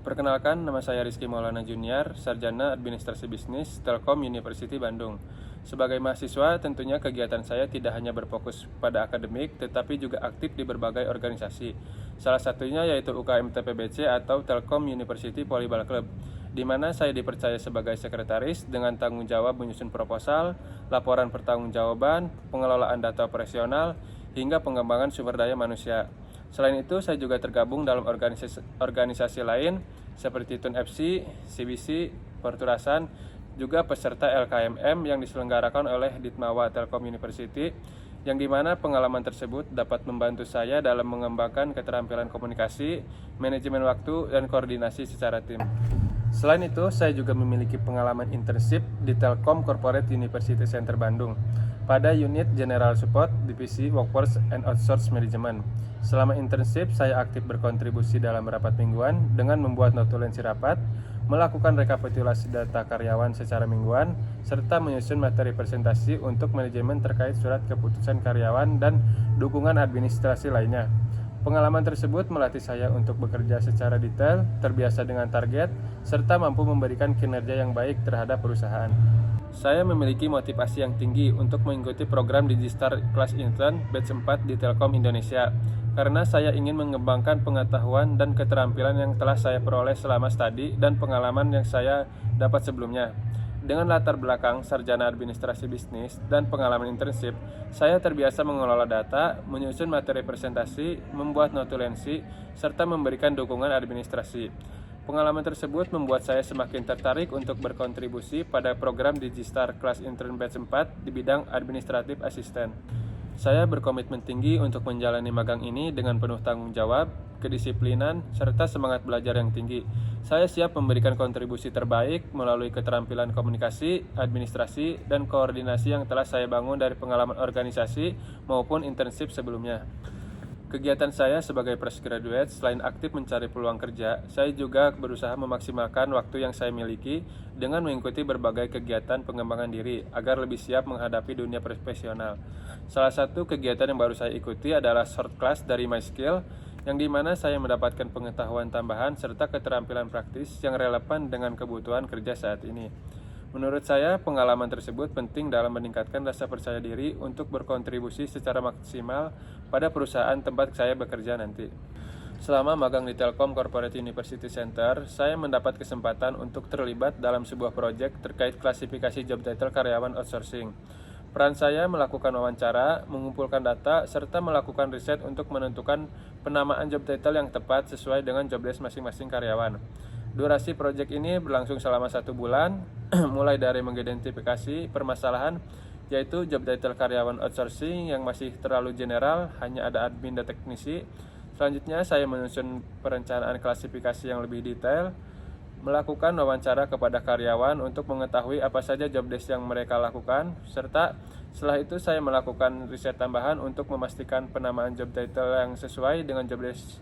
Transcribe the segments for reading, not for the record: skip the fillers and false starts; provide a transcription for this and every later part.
Perkenalkan, nama saya Rizky Maulana Junior, Sarjana Administrasi Bisnis, Telkom University Bandung. Sebagai mahasiswa, tentunya kegiatan saya tidak hanya berfokus pada akademik, tetapi juga aktif di berbagai organisasi. Salah satunya yaitu UKM TPBC atau Telkom University Volleyball Club, di mana saya dipercaya sebagai sekretaris dengan tanggung jawab menyusun proposal, laporan pertanggungjawaban, pengelolaan data operasional, hingga pengembangan sumber daya manusia. Selain itu, saya juga tergabung dalam organisasi lain seperti TUN FC, CBC, Porturasan, juga peserta LKMM yang diselenggarakan oleh Ditmawa Telkom University, yang dimana pengalaman tersebut dapat membantu saya dalam mengembangkan keterampilan komunikasi, manajemen waktu, dan koordinasi secara tim. Selain itu, saya juga memiliki pengalaman internship di Telkom Corporate University Center Bandung pada unit General Support Divisi Workforce and Outsource Management. Selama internship, saya aktif berkontribusi dalam rapat mingguan dengan membuat notulensi rapat, melakukan rekapitulasi data karyawan secara mingguan, serta menyusun materi presentasi untuk manajemen terkait surat keputusan karyawan dan dukungan administrasi lainnya. Pengalaman tersebut melatih saya untuk bekerja secara detail, terbiasa dengan target, serta mampu memberikan kinerja yang baik terhadap perusahaan. Saya memiliki motivasi yang tinggi untuk mengikuti program Digistar Kelas Intern Batch 4 di Telkom Indonesia, karena saya ingin mengembangkan pengetahuan dan keterampilan yang telah saya peroleh selama studi dan pengalaman yang saya dapat sebelumnya. Dengan latar belakang sarjana administrasi bisnis dan pengalaman internship, saya terbiasa mengelola data, menyusun materi presentasi, membuat notulensi, serta memberikan dukungan administrasi. Pengalaman tersebut membuat saya semakin tertarik untuk berkontribusi pada program Digistar Kelas Intern Batch 4 di bidang administratif asisten. Saya berkomitmen tinggi untuk menjalani magang ini dengan penuh tanggung jawab, kedisiplinan, serta semangat belajar yang tinggi. Saya siap memberikan kontribusi terbaik melalui keterampilan komunikasi, administrasi, dan koordinasi yang telah saya bangun dari pengalaman organisasi maupun internship sebelumnya. Kegiatan saya sebagai fresh graduate, selain aktif mencari peluang kerja, saya juga berusaha memaksimalkan waktu yang saya miliki dengan mengikuti berbagai kegiatan pengembangan diri agar lebih siap menghadapi dunia profesional. Salah satu kegiatan yang baru saya ikuti adalah short class dari MySkill, yang dimana saya mendapatkan pengetahuan tambahan serta keterampilan praktis yang relevan dengan kebutuhan kerja saat ini. Menurut saya, pengalaman tersebut penting dalam meningkatkan rasa percaya diri untuk berkontribusi secara maksimal pada perusahaan tempat saya bekerja nanti. Selama magang di Telkom Corporate University Center, saya mendapat kesempatan untuk terlibat dalam sebuah proyek terkait klasifikasi job title karyawan outsourcing. Peran saya melakukan wawancara, mengumpulkan data, serta melakukan riset untuk menentukan penamaan job title yang tepat sesuai dengan job desk masing-masing karyawan. Durasi proyek ini berlangsung selama 1 bulan, mulai dari mengidentifikasi permasalahan, yaitu job title karyawan outsourcing yang masih terlalu general, hanya ada admin dan teknisi. Selanjutnya, saya menyusun perencanaan klasifikasi yang lebih detail, melakukan wawancara kepada karyawan untuk mengetahui apa saja job desk yang mereka lakukan, serta setelah itu saya melakukan riset tambahan untuk memastikan penamaan job title yang sesuai dengan job desk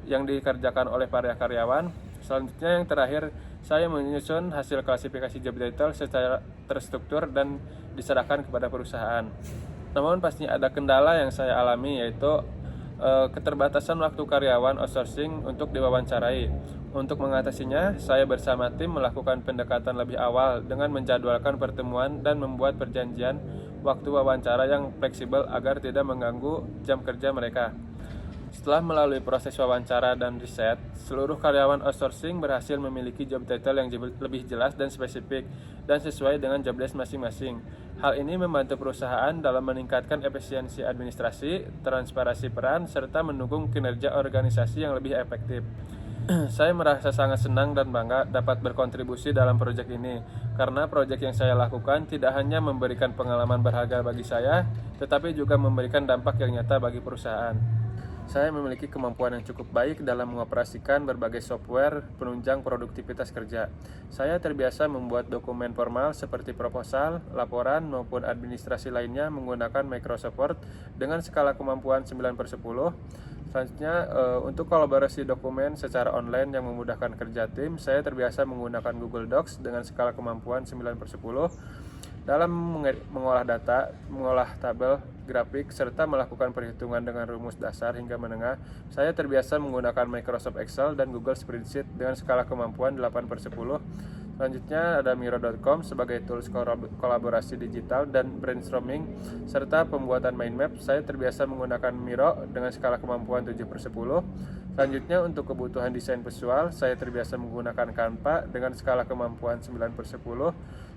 yang dikerjakan oleh para karyawan. Selanjutnya, yang terakhir, saya menyusun hasil klasifikasi job title secara terstruktur dan diserahkan kepada perusahaan. Namun pastinya ada kendala yang saya alami, yaitu keterbatasan waktu karyawan outsourcing untuk diwawancarai. Untuk mengatasinya, saya bersama tim melakukan pendekatan lebih awal dengan menjadwalkan pertemuan dan membuat perjanjian waktu wawancara yang fleksibel agar tidak mengganggu jam kerja mereka. Setelah melalui proses wawancara dan riset, seluruh karyawan outsourcing berhasil memiliki job title yang lebih jelas dan spesifik dan sesuai dengan job desk masing-masing. Hal ini membantu perusahaan dalam meningkatkan efisiensi administrasi, transparansi peran, serta mendukung kinerja organisasi yang lebih efektif. Saya merasa sangat senang dan bangga dapat berkontribusi dalam proyek ini, karena proyek yang saya lakukan tidak hanya memberikan pengalaman berharga bagi saya, tetapi juga memberikan dampak yang nyata bagi perusahaan. Saya memiliki kemampuan yang cukup baik dalam mengoperasikan berbagai software penunjang produktivitas kerja. Saya terbiasa membuat dokumen formal seperti proposal, laporan, maupun administrasi lainnya menggunakan Microsoft Word dengan skala kemampuan 9/10. Selanjutnya, untuk kolaborasi dokumen secara online yang memudahkan kerja tim, saya terbiasa menggunakan Google Docs dengan skala kemampuan 9/10. Dalam mengolah data, mengolah tabel, grafik, serta melakukan perhitungan dengan rumus dasar hingga menengah, saya terbiasa menggunakan Microsoft Excel dan Google Spreadsheet dengan skala kemampuan 8/10. Selanjutnya ada Miro.com sebagai tools kolaborasi digital dan brainstorming, serta pembuatan mind map. Saya terbiasa menggunakan Miro dengan skala kemampuan 7/10. Selanjutnya untuk kebutuhan desain visual, saya terbiasa menggunakan Canva dengan skala kemampuan 9/10.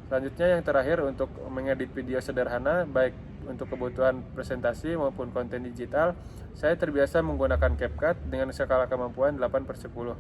Selanjutnya yang terakhir untuk mengedit video sederhana, baik untuk kebutuhan presentasi maupun konten digital, saya terbiasa menggunakan CapCut dengan skala kemampuan 8/10.